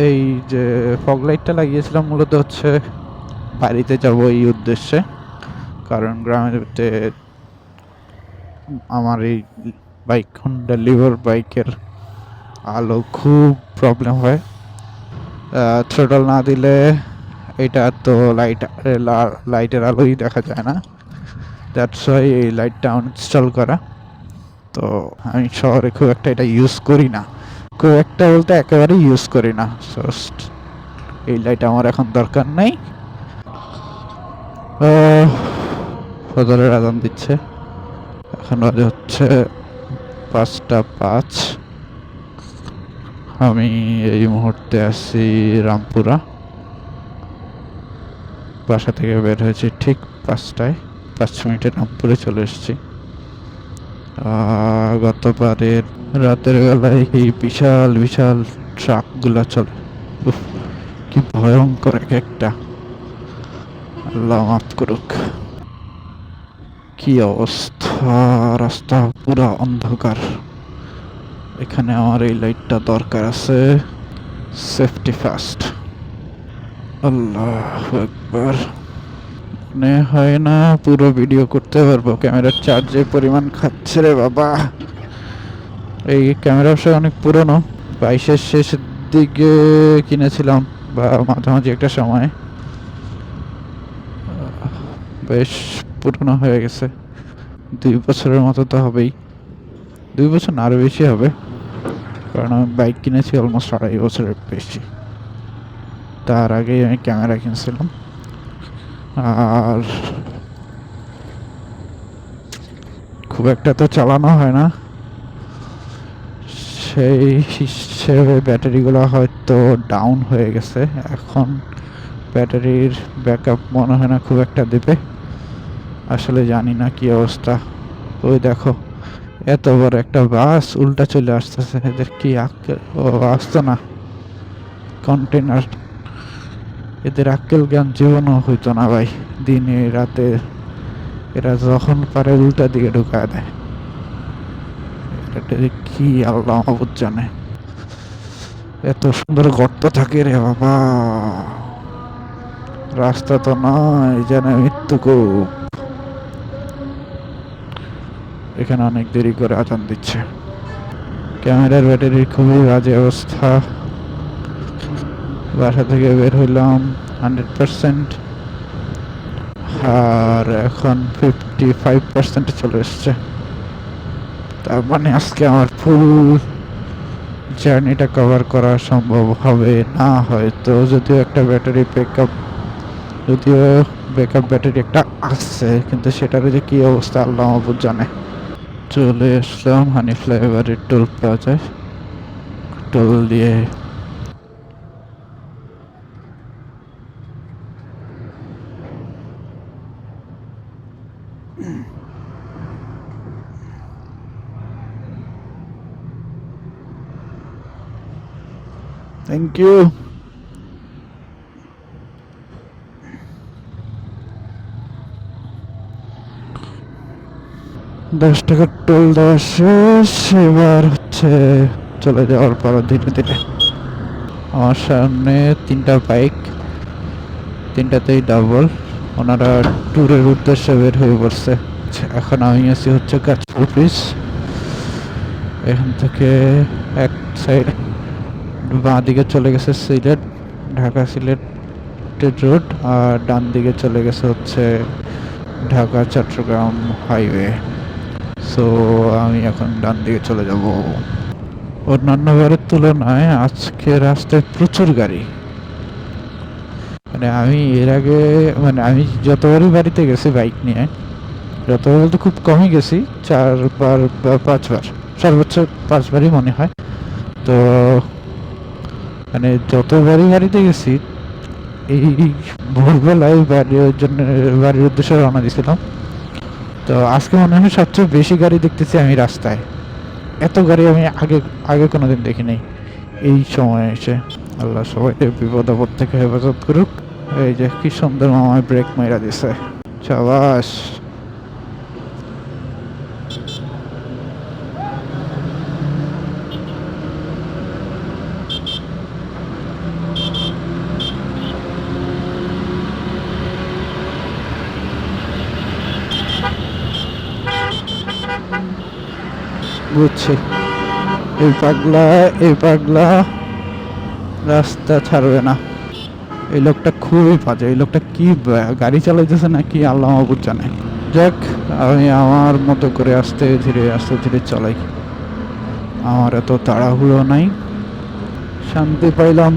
এই যে ফগ লাইটটা লাগিয়েছিলাম মূলত হচ্ছে বাড়িতে যাব এই উদ্দেশ্যে, কারণ গ্রামের আমার এই বাইক হন্ডা লিভার বাইকের আলো খুব প্রবলেম হয়। থ্রোটল না দিলে এটা তো লাইটের আলোই দেখা যায় না। দ্যাটস ওয়াই এই লাইটটা ইনস্টল করা। তো আমি শহরে খুব একটা এটা ইউজ করি না, খুব একটা বলতে একেবারেই ইউজ করি না। জাস্ট এই লাইট আমার এখন দরকার নেই। ফজরের আজান দিচ্ছে, এখন বাজে হচ্ছে 5টা 5। আমি এই মুহূর্তে আছি রামপুরা। বাসা থেকে বের হয়েছি ঠিক 5টায়, 5 মিনিটে রামপুরে চলে এসেছি। গতবারের রাতের বেলায় এই বিশাল বিশাল ট্রাকগুলা চলে, উফ, কি ভয়ঙ্কর এক একটা, আল্লাহ মাফ করুক। কি অবস্থা, রাস্তা পুরা অন্ধকার। এখানে আমার এই লাইটটা দরকার আছে, সেফটি ফার্স্ট। আল্লাহু আকবার। মনে হয় না পুরো ভিডিও করতে পারবো, ক্যামেরার চার্জ যে পরিমাণ খাচ্ছে রে বাবা। এই ক্যামেরা অবশ্য অনেক পুরনো, 22-এর শেষের দিকে কিনেছিলাম বা মাঝামাঝি একটা সময়। বেশ পুরনো হয়ে গেছে, 2 বছরের মতো তো হবেই। 2 বছর না, আরও বেশি হবে, কারণ আমি বাইক কিনেছি অলমোস্ট 2.5 বছরের বেশি। তার আগেই আমি ক্যামেরা কিনছিলাম। আর খুব একটা তো চালানো হয় না, সেই হিসেবে ব্যাটারিগুলো হয়তো ডাউন হয়ে গেছে। এখন ব্যাটারির ব্যাকআপ মনে হয় না খুব একটা দেবে, আসলে জানি না কি অবস্থা। ওই দেখো, এত বড় একটা বাস উল্টা চলে আসতেছে, এদের কি আক্কেল! ও আসতো না, কন্টেনার। এদের আক্কেল জ্ঞান জীবনও হইতো না ভাই, দিনে রাতে এরা যখন পারে উল্টা দিকে ঢুকায় দেয়। এটা কি আল্লাহ মাবুদ জানে। এত সুন্দর গর্ত থাকে রে বাবা, রাস্তা তো নয়, যেন মৃত্যুকূপ। এখানে অনেক দেরি করে আজান দিচ্ছে। ক্যামেরার ব্যাটারির খুবই বাজে অবস্থা। বাসা থেকে বের হইলাম 100%, আর এখন 55%-এ চলে এসছে। তার মানে আজকে আমার ফুল জার্নিটা কভার করা সম্ভব হবে না হয়তো, যদিও একটা ব্যাটারি ব্যাকআপ, যদিও ব্যাকআপ ব্যাটারি একটা আসছে, কিন্তু সেটার যে কি অবস্থা আল্লাহ মাবুদ জানে। চলে আসলাম হানি ফ্লাইওভারের টোল প্লাজায়। টোল দিয়ে থ্যাংক ইউ। 10 টাকার টোল দেওয়া শেষ, এবার হচ্ছে চলে যাওয়ার পর ধীরে ধীরে। আমার সামনে 3টা বাইক, 3টাতেই ডাবল, ওনারা ট্যুরের উদ্দেশ্যে বের হয়ে পড়ছে। এখন আমি আছি হচ্ছে গাজীপুর ব্রিজ। এখান থেকে এক সাইড বাঁ দিকে চলে গেছে সিলেট, ঢাকা সিলেটের রোড, আর ডান দিকে চলে গেছে হচ্ছে ঢাকা চট্টগ্রাম হাইওয়ে। সো আমি এখন ডান দিকে চলে যাব। অন্যান্য বারের তুলনায় আজকে রাস্তায় প্রচুর গাড়ি। মানে আমি এর আগে, মানে আমি যতবারই বাড়িতে গেছি বাইক নিয়ে, যতবার বলতে খুব কমই গেছি, 4বার বা 5বার, সর্বোচ্চ 5বারই মনে হয়। তো মানে যতবারই বাড়িতে গেছি, এই ভোরবেলায় বাড়ির উদ্দেশ্যে রওনা দিয়েছিলাম। তো আজকে মনে হয় সবচেয়ে বেশি গাড়ি দেখতেছি আমি রাস্তায়। এত গাড়ি আমি আগে আগে কোনোদিন দেখি নাই এই সময় এসে। আল্লাহ সবাইকে বিপদ আপদ থেকে হেফাজত করুক। এই যে কি সুন্দর মামায় ব্রেক মাইরা দিছে, সাবাস। বুঝছি, এই পাগলা রাস্তা ছাড়বে না। এই লোকটা খুবই বাজে। এই লোকটা কি গাড়ি চালাইতেছে না কি আল্লাহ মাহবুব জানে। যাক, আমি আমার মতো করে আস্তে ধীরে চালাই। আমার এত তাড়াহুড়ো নাই। শান্তি পাইলাম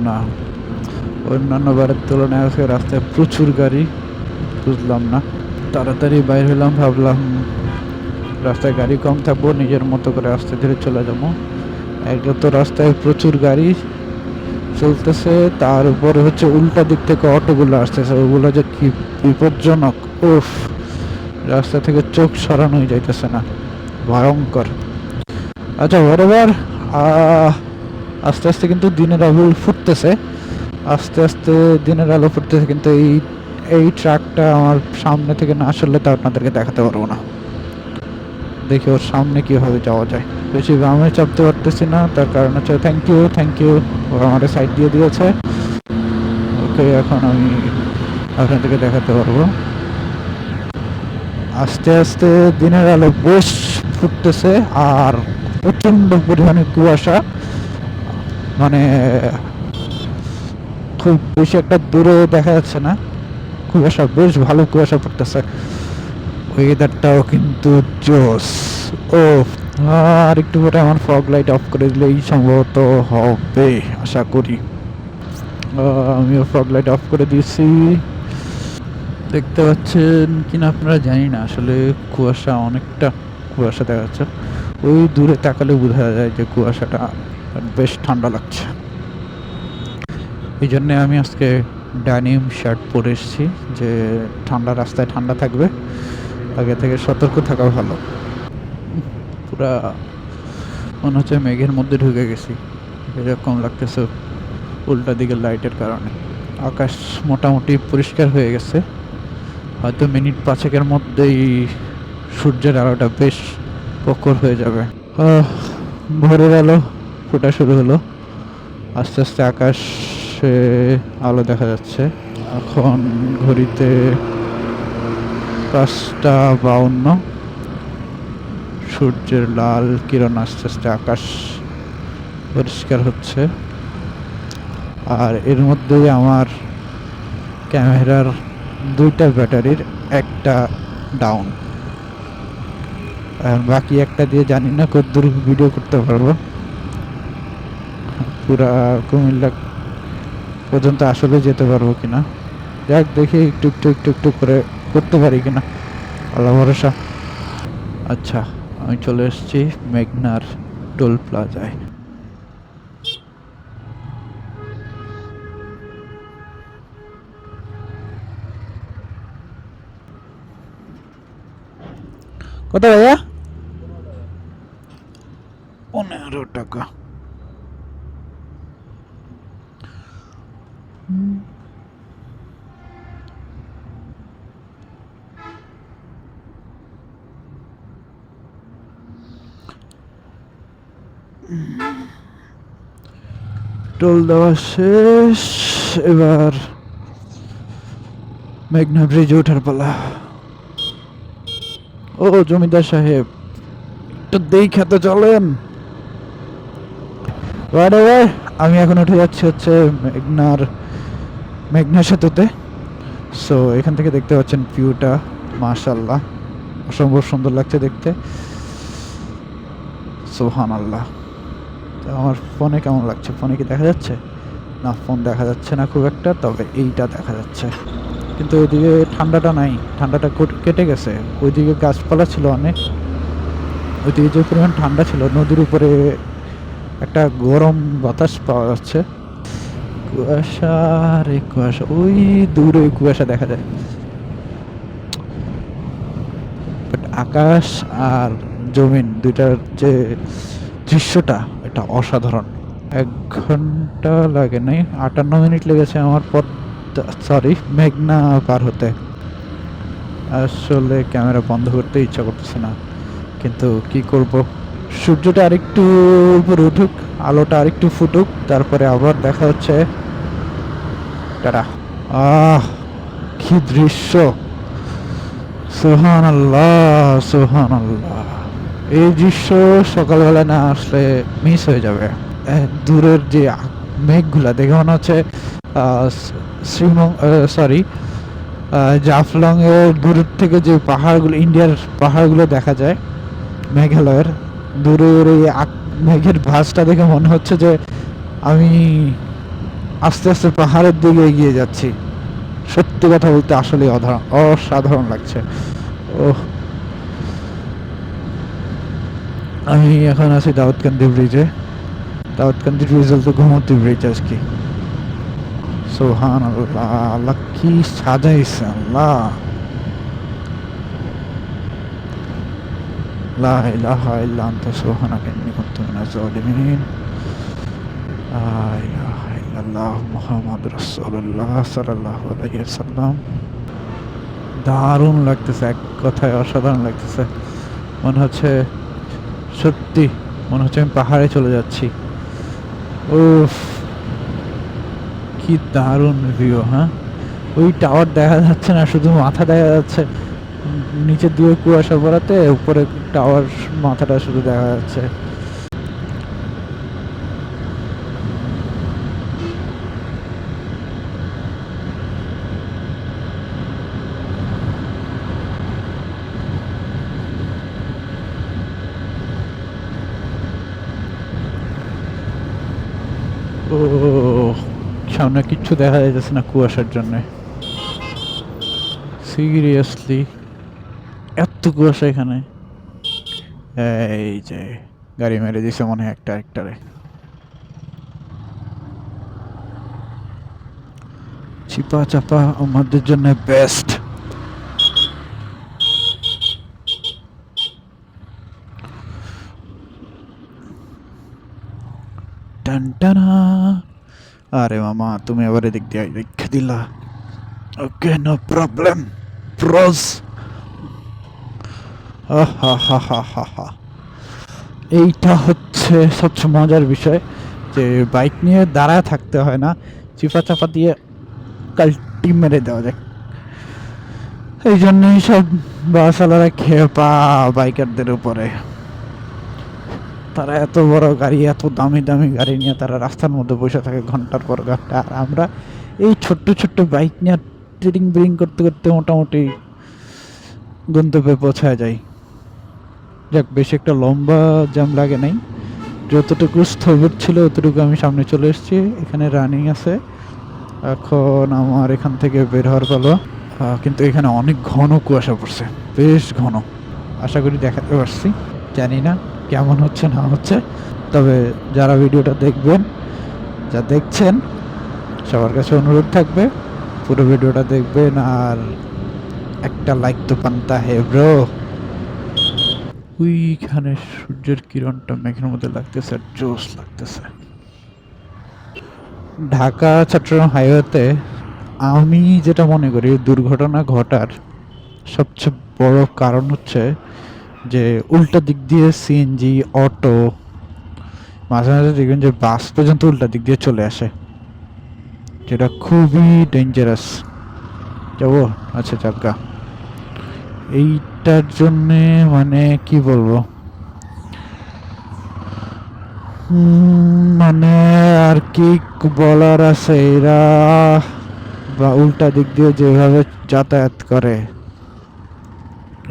না। অন্যান্য বারের তুলনায় আজকে রাস্তায় প্রচুর গাড়ি, বুঝলাম না। তাড়াতাড়ি বাইর হলাম, ভাবলাম রাস্তায় গাড়ি কম থাকবো, নিজের মতো করে আস্তে ধীরে চলে যাবো। একদম তো রাস্তায় প্রচুর গাড়ি চলতেছে, তার উপরে হচ্ছে উল্টা দিক থেকে অটোগুলো আসতেছে, ওগুলো যে কি বিপজ্জনক। উফ, রাস্তা থেকে চোখ সরানোই যাইতেছে না, ভয়ঙ্কর। আচ্ছা, বরাবর আস্তে আস্তে কিন্তু দিনের আলো ফুটতেছে, কিন্তু এই ট্রাকটা আমার সামনে থেকে না আসলে তো আপনাদেরকে দেখাতে পারবো না। দেখি ওর সামনে কিভাবে যাওয়া যায়। বেশি বামে চাপতে পারতেছি না, তার কারণ হচ্ছে থ্যাংক ইউ ও আমাদের সাইড দিয়ে দিয়েছে। ওকে, এখন আমি আপনাদেরকে দেখাতে পারবো। আস্তে আস্তে দিনের আলো বেশ ফুটতেছে, আর প্রচন্ড পরিমাণে কুয়াশা। মানে খুব বেশি একটা দূরে দেখা যাচ্ছে না, কুয়াশা বেশ ভালো কুয়াশা পড়তেছে। ওয়েদারটাও কিন্তু জোস। ও, আর একটু পরে আমার ফগ লাইট অফ করে দিলেই সম্ভবত হবে, আশা করি। আমিও ফগ লাইট অফ করে দিয়েছি। দেখতে পাচ্ছেন কিনা আপনারা জানি না, আসলে অনেকটা কুয়াশা দেখা যাচ্ছে। ওই দূরে তাকালে বোঝা যায় যে কুয়াশাটা বেশ ঠান্ডা লাগছে। এই জন্যে আমি আজকে ড্যানিম শার্ট পরে এসেছি, যে রাস্তায় ঠান্ডা থাকবে, আগে থেকে সতর্ক থাকা ভালো। পুরা মনে হচ্ছে মেঘের মধ্যে ঢুকে গেছি, এরকম লাগতেছে উল্টা দিকের লাইটের কারণে। আকাশ মোটামুটি পরিষ্কার হয়ে গেছে, হয়তো মিনিট 5-এর মধ্যেই সূর্যের আলোটা বেশ প্রখর হয়ে যাবে। ভোরের আলো ফোটা শুরু হলো, আস্তে আস্তে আকাশে আলো দেখা যাচ্ছে। এখন ঘড়িতে 5:52। সূর্যের লাল কিরণ আস্তে আস্তে আকাশ পরিষ্কার হচ্ছে, আর এর মধ্যে আমার ক্যামেরার 2টা ব্যাটারির একটা ডাউন, আর বাকি একটা দিয়ে জানি না কতদূর ভিডিও করতে পারবো। পুরা কুমিল্লা পর্যন্ত আসলে যেতে পারবো কিনা, যাক দেখি একটু করে করতে পারি কিনা, আল্লাহ ভরসা। আচ্ছা, আমি চলে এসেছি মেঘনার টোল প্লাজায়। কত ভাইয়া? 15 টাকা। টোল দেওয়া শেষ, এবার মেঘনা ব্রিজে ওঠার পালা। ও জমিদার সাহেব, একটু দেখাতে চলেন। আমি এখন উঠে যাচ্ছি হচ্ছে মেঘনা সেতুতে। সো এখান থেকে দেখতে পাচ্ছেন ভিউটা, মাশাআল্লাহ অসম্ভব সুন্দর লাগছে দেখতে, সুবহানাল্লাহ। আমার ফোনে কেমন লাগছে? ফোনে কি দেখা যাচ্ছে? না, ফোন দেখা যাচ্ছে না খুব একটা, তবে এইটা দেখা যাচ্ছে। কিন্তু ওইদিকে ঠান্ডাটা নাই, ঠান্ডাটা কেটে গেছে। ওইদিকে গাছপালা ছিল অনেক, ওইদিকে যে পরিমাণ ঠান্ডা ছিল, নদীর উপরে একটা গরম বাতাস পাওয়া যাচ্ছে। কুয়াশা রে কুয়াশা, ওই দূরে কুয়াশা দেখা যায়, বাট আকাশ আর জমিন দুইটার যে দৃশ্যটা, এটা অসাধারণ। 1 ঘন্টা লাগে নাই, 58 মিনিট লেগেছে আমার মেঘনা পার হতে। আসলে ক্যামেরা বন্ধ করতে ইচ্ছা করতেছে না, কিন্তু কি করব, সূর্যটা আরেকটু উপরে উঠুক, আলোটা আরেকটু ফুটুক, তারপরে আবার দেখা হচ্ছে। টাটা। কি দৃশ্য, সুবহানাল্লাহ। এই দৃশ্য সকালবেলা না আসলে মিস হয়ে যাবে। দূরের যে মেঘগুলা দেখে মনে হচ্ছে সরি জাফলং এর দূরের থেকে যে পাহাড়গুলো, ইন্ডিয়ার পাহাড়গুলো দেখা যায় মেঘালয়ের দূরের এই মেঘের ভাঁজটা দেখে মনে হচ্ছে যে আমি আস্তে আস্তে পাহাড়ের দিকে এগিয়ে যাচ্ছি। সত্যি কথা বলতে আসলে অসাধারণ লাগছে। ওহ, আমি এখন আছি দাউদকান্দি ব্রিজে। দাউদকান্দি ব্রিজ বলতে ঘুমতি ব্রিজ আজকে। সুবহানাল্লাহ, আল্লাহ কি সাজাইছে, আল্লাহ লা ইলাহা ইল্লা আনতা সুবহানাকা ইন্নী কুনতু মিনাজ জালিমিন। লা ইলাহা ইল্লাল্লাহ মুহাম্মাদুর রাসূলুল্লাহ সাল্লাল্লাহু আলাইহি ওয়াসাল্লাম। দারুণ লাগতেছে, এক কথায় অসাধারণ লাগতেছে। মনে হচ্ছে সত্যি, মনে হচ্ছে আমি পাহাড়ে চলে যাচ্ছি। উফ, কি দারুণ ভিউ। হ্যাঁ, ওই টাওয়ার দেখা যাচ্ছে না, শুধু মাথা দেখা যাচ্ছে। নিচের দিকে কুয়াশা পড়াতে উপরে টাওয়ার মাথাটা শুধু দেখা যাচ্ছে। ও, সামনে কিচ্ছু দেখা যাচ্ছে না কুয়াশার জন্য। সিরিয়াসলি এত কুয়াশা এখানে? এই যে গাড়ি মেরে দিছে মনে হয় একটা একটারে। চিপা চাপা আমাদের জন্য বেস্ট। টানটানা। আরে মামা, তুমি আবার এদিক দিয়ে রেখে দিলা। ওকে, নো প্রবলেম ব্রোস। এইটা হচ্ছে সবচেয়ে মজার বিষয়, যে বাইক নিয়ে দাঁড়ায় থাকতে হয় না, চিপা চাপা দিয়ে কাল্টি মেরে দেওয়া যায়। এই জন্যই সব বাসওয়ালারা খেপা বাইকারদের উপরে। তারা এত বড় গাড়ি, এত দামি দামি গাড়ি নিয়ে তারা রাস্তার মধ্যে বসে থাকে ঘন্টার পর ঘন্টা, আর আমরা এই ছোট্ট ছোট্ট বাইক নিয়ে ট্রিডিং ব্রিং করতে করতে মোটামুটি গন্তব্যে পৌঁছায় যাই। যাক, বেশি একটা লম্বা জ্যাম লাগে নাই, যতটুকু স্থবির ছিল অতটুকু আমি সামনে চলে এসেছি। এখানে রানিং আছে, এখন আমার এখান থেকে বের হওয়ার পালো। কিন্তু এখানে অনেক ঘন কুয়াশা পড়ছে, বেশ ঘন। আশা করি দেখাতে পারছি, জানি না কেমন হচ্ছে না হচ্ছে। তবে যারা ভিডিওটা দেখবেন, যা দেখছেন, সবার কাছে অনুরোধ থাকবে পুরো ভিডিওটা দেখবেন, আর একটা লাইক তো পান্তা হে ব্রো। ওইখানে সূর্যের কিরণটা মেঘের মধ্যে লাগতেছে, আর জোস লাগতেছে। ঢাকা চট্টগ্রাম হাইওয়েতে আমি যেটা মনে করি দুর্ঘটনা ঘটার সবচেয়ে বড় কারণ হচ্ছে যে উল্টা দিক দিয়ে সিএনজি, অটো, মাঝে মাঝে দেখবেন যে বাস পর্যন্ত উল্টা দিক দিয়ে চলে আসে, যেটা খুবই ডেঞ্জারাস। যাবো, আচ্ছা জাগা, এইটার জন্যে মানে কি বলবো, মানে আর কি বলার আছে। এরা বা উল্টা দিক দিয়ে যেভাবে যাতায়াত করে,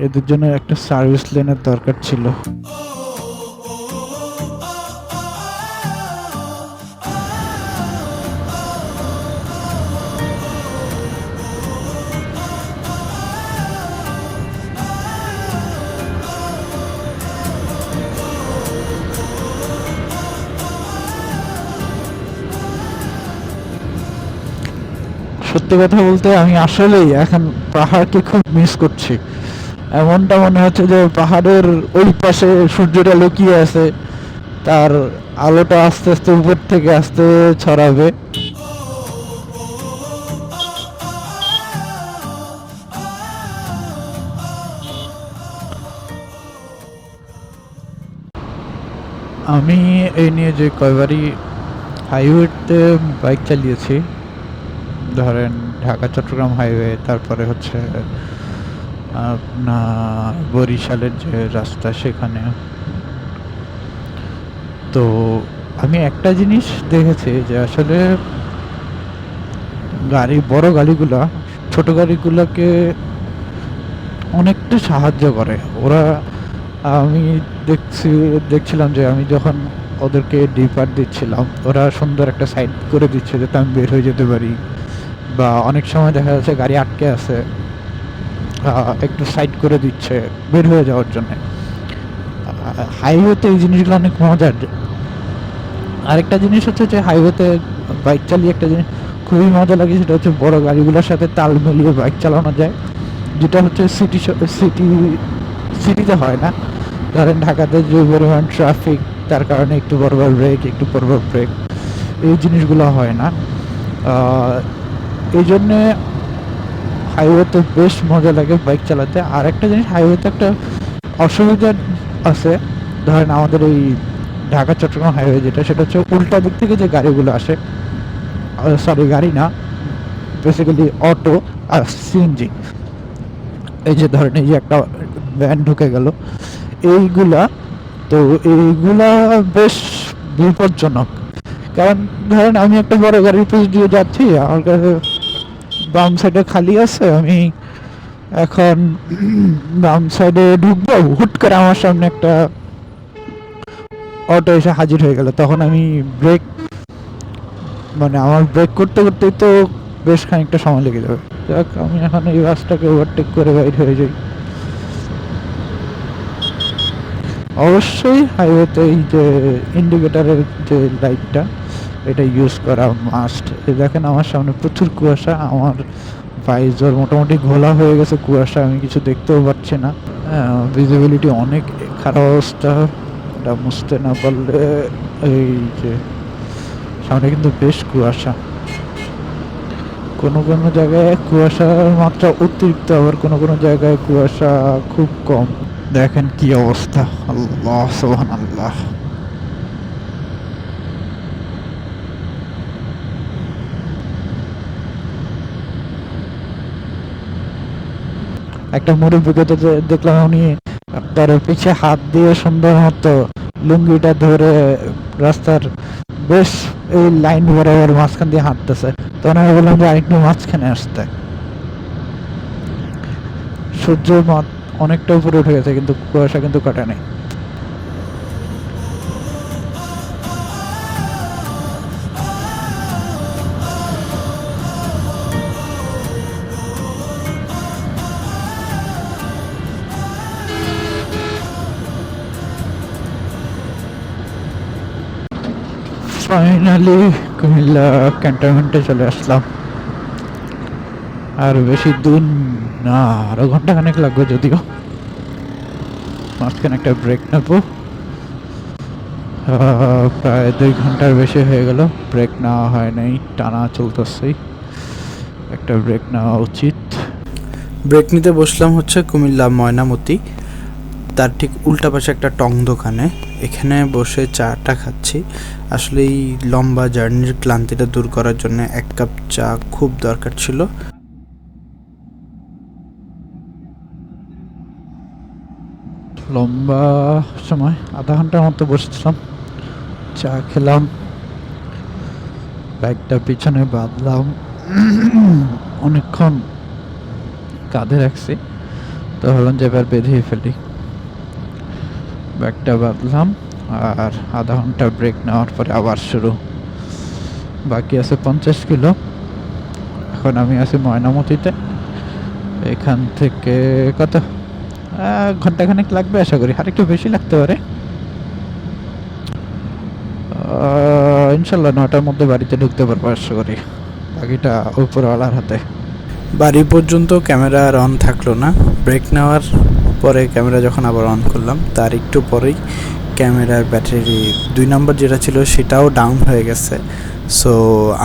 এদের জন্য একটা সার্ভিস লেনের দরকার ছিল। সত্যি কথা বলতে আমি আসলেই এখন পাহাড়কে খুব মিস করছি। এমনটা মনে হচ্ছে যে পাহাড়ের ওই পাশে সূর্যটা লুকিয়ে আছে, তার আলোটা আস্তে আস্তে উপর থেকে আস্তে ছড়াবে। আমি এই নিয়ে যে কয়বারই হাইওয়েতে বাইক চালিয়েছি, ধরেন ঢাকা চট্টগ্রাম হাইওয়ে, তারপরে হচ্ছে আপনার বরিশালের যে রাস্তা সেখানে। তো আমি একটা জিনিস দেখেছি যে আসলে বড় গাড়িগুলা ছোট গাড়িগুলোকে অনেকটা সাহায্য করে ওরা। আমি দেখছিলাম যে আমি যখন ওদেরকে ডিপার দিচ্ছিলাম ওরা সুন্দর একটা সাইড করে দিচ্ছে যাতে আমি বের হয়ে যেতে পারি, বা অনেক সময় দেখা যাচ্ছে গাড়ি আটকে আছে, একটু সাইড করে দিচ্ছে বের হয়ে যাওয়ার জন্য। হাইওয়েতে এই জিনিসগুলো অনেক মজার। আরেকটা জিনিস হচ্ছে যে হাইওয়েতে বাইক চালিয়ে একটা জিনিস খুবই মজা লাগে, সেটা হচ্ছে বড় গাড়িগুলোর সাথে তাল মিলিয়ে বাইক চালানো যায়, যেটা হচ্ছে সিটিতে হয় না। ধরেন ঢাকাতে যে পরিমাণ ট্রাফিক, তার কারণে একটু বড় ব্রেক একটু বড় ব্রেক, এই জিনিসগুলো হয় না। এই জন্যে হাইওয়েতে বেশ মজা লাগে বাইক চালাতে। আর একটা জিনিস হাইওয়েতে একটা অসুবিধা আছে, ধরেন আমাদের এই ঢাকা চট্টগ্রাম হাইওয়ে যেটা, সেটা হচ্ছে উল্টা দিক থেকে যে গাড়িগুলো আসে, সরি গাড়ি না, বেসিক্যালি অটো আর সিএনজি। এই যে ধরেন এই যে একটা ভ্যান ঢুকে গেল, এইগুলা, তো এইগুলা বেশ বিপজ্জনক। কারণ ধরেন আমি একটা বড় গাড়ির পিছ দিয়ে যাচ্ছি, আমার কাছে বাম সাইডে খালি আছে, আমি এখন বাম সাইডে ঢুকবো, হুট করে আমার সামনে একটা অটো এসে হাজির হয়ে গেল, তখন আমি আমার ব্রেক করতে করতেই তো বেশ খানিকটা সময় লেগে যাবে। যাক, আমি এখন এই বাসটাকে ওভারটেক করে বাইর হয়ে যাই। অবশ্যই হাইওয়েতে এই যে ইন্ডিকেটারের যে লাইটটা, এটা ইউজ করা মাস্ট। দেখেন আমার সামনে প্রচুর কুয়াশা, আমার ভাইজর মোটামুটি ঘোলা হয়ে গেছে কুয়াশা, আমি কিছু দেখতেও পাচ্ছি না। ভিজিবিলিটি অনেক খারাপ অবস্থা, এটা মুছতে না পারলে। এই যে সামনে কিন্তু বেশ কুয়াশা, কোনো কোনো জায়গায় কুয়াশার মাত্রা অতিরিক্ত, আবার কোনো কোনো জায়গায় কুয়াশা খুব কম। দেখেন কি অবস্থা, আল্লাহ সুবহানাল্লাহ। একটা মুরব্বীকে তো দেখলাম, উনি তার পিছে হাত দিয়ে সুন্দর মতো লুঙ্গিটা ধরে রাস্তার বেশ এই লাইন বরাবর মাঝখান দিয়ে হাঁটতেছে। তখন আমি বললাম যে আরেকটু মাঝখানে আসতে। সূর্য অনেকটা উপরে উঠে গেছে, কিন্তু কুয়াশা কিন্তু কাটে নাই। ফাইনালি কুমিল্লা ক্যান্টনমেন্টে চলে আসলাম। আর বেশি দূর না, আরো ঘন্টাখানেক লাগবে যদিও। মাঝখানে একটা ব্রেক নেবো, প্রায় 2 ঘন্টার বেশি হয়ে গেল ব্রেক নেওয়া হয় নাই, টানা চলতেছেই, একটা ব্রেক নেওয়া উচিত। ব্রেক নিতে বসলাম হচ্ছে কুমিল্লা ময়নামতি, তার ঠিক উল্টা পাশে একটা টং দোকানে। এখানে বসে চাটা খাচ্ছি। আসলে এই লম্বা জার্নির ক্লান্তিটা দূর করার জন্য 1 কাপ চা খুব দরকার ছিল। লম্বা সময় আধা ঘন্টার মতো বসেছিলাম, চা খেলাম, ব্যাগটা পিছনে বাঁধলাম, অনেকক্ষণ কাঁধে রাখছি, তো ভাবলাম যে এবার বেঁধেই ফেলি। ব্যাগটা বাঁধলাম, আর আধা ঘন্টা ব্রেক নেওয়ার পরে আবার শুরু। বাকি আছে 50 কিলো। এখন আমি আছি ময়নামতিতে। এখান থেকে কত ঘন্টাখানেক লাগবে আশা করি, আর একটু বেশি লাগতে পারে। ইনশাল্লাহ 9টার মধ্যে বাড়িতে ঢুকতে পারবো আশা করি, বাকিটা উপরওয়ালার হাতে। বাড়ি পর্যন্ত ক্যামেরা আর অন থাকলো না। ব্রেক নেওয়ার পরে ক্যামেরা যখন আবার অন করলাম, তার একটু পরেই ক্যামেরার ব্যাটারি 2 নম্বর যেটা ছিল সেটাও ডাউন হয়ে গেছে। সো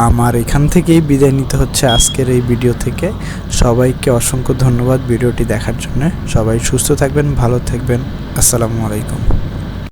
আমার এখান থেকেই বিদায় নিতে হচ্ছে আজকের এই ভিডিও থেকে। সবাইকে অসংখ্য ধন্যবাদ ভিডিওটি দেখার জন্য। সবাই সুস্থ থাকবেন, ভালো থাকবেন। আসসালামু আলাইকুম।